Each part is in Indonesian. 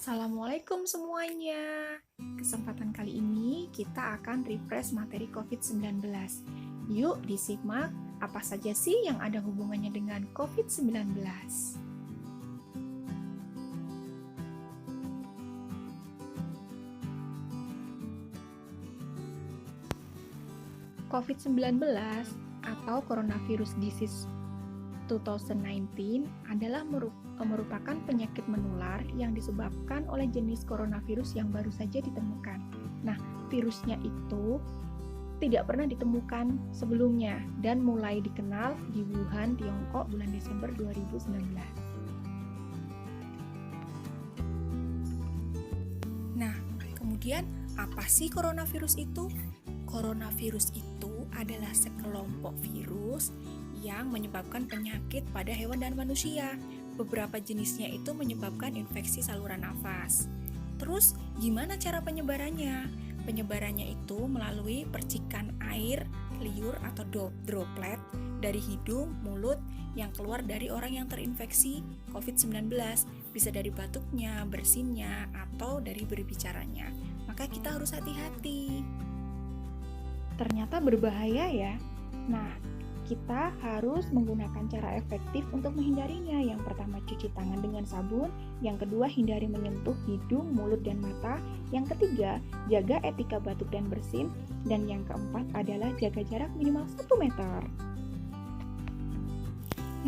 Assalamualaikum semuanya. Kesempatan kali ini kita akan refresh materi COVID-19. Yuk disimak apa saja sih yang ada hubungannya dengan COVID-19. COVID-19 atau Coronavirus Disease 2019 adalah merupakan penyakit menular yang disebabkan oleh jenis coronavirus yang baru saja ditemukan. Nah, virusnya itu tidak pernah ditemukan sebelumnya dan mulai dikenal di Wuhan, Tiongkok bulan Desember 2019. Nah, kemudian apa sih coronavirus itu? Coronavirus itu adalah sekelompok virus yang menyebabkan penyakit pada hewan dan manusia. Beberapa jenisnya itu menyebabkan infeksi saluran nafas. Terus, gimana cara penyebarannya? Penyebarannya itu melalui percikan air, liur atau droplet dari hidung, mulut yang keluar dari orang yang terinfeksi COVID-19. Bisa dari batuknya, bersinnya, atau dari berbicaranya. Maka kita harus hati-hati. Ternyata berbahaya ya. Nah, kita harus menggunakan cara efektif untuk menghindarinya. Yang pertama, cuci tangan dengan sabun. Yang kedua, hindari menyentuh hidung, mulut, dan mata. Yang ketiga, jaga etika batuk dan bersin. Dan yang keempat adalah jaga jarak minimal 1 meter.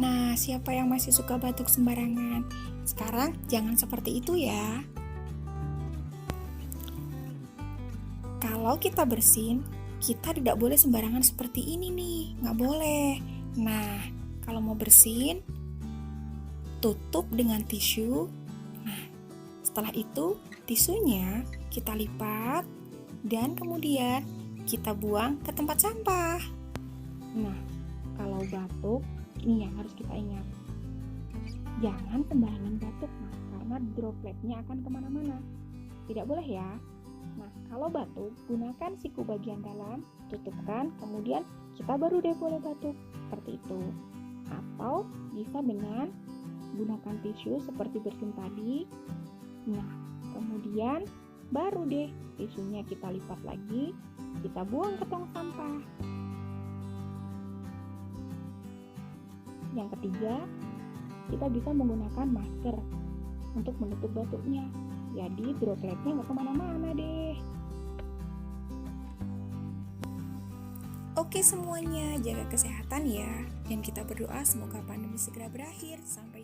Nah, siapa yang masih suka batuk sembarangan? Sekarang jangan seperti itu ya. Kalau kita bersin, kita tidak boleh sembarangan seperti ini nih, nggak boleh. Nah, kalau mau bersin, tutup dengan tisu. Nah, setelah itu tisunya kita lipat dan kemudian kita buang ke tempat sampah. Nah, kalau batuk, ini yang harus kita ingat. Jangan sembarangan batuk, karena dropletnya akan kemana-mana. Tidak boleh ya. Nah, kalau batuk, gunakan siku bagian dalam, tutupkan, kemudian kita baru deh boleh batuk, seperti itu. Atau bisa dengan gunakan tisu seperti bersin tadi. Nah, kemudian baru deh tisunya kita lipat lagi, kita buang ke tong sampah. Yang ketiga, kita bisa menggunakan masker untuk menutup batuknya. Jadi dropletnya nggak kemana-mana deh. Oke semuanya, jaga kesehatan ya. Dan kita berdoa semoga pandemi segera berakhir. Sampai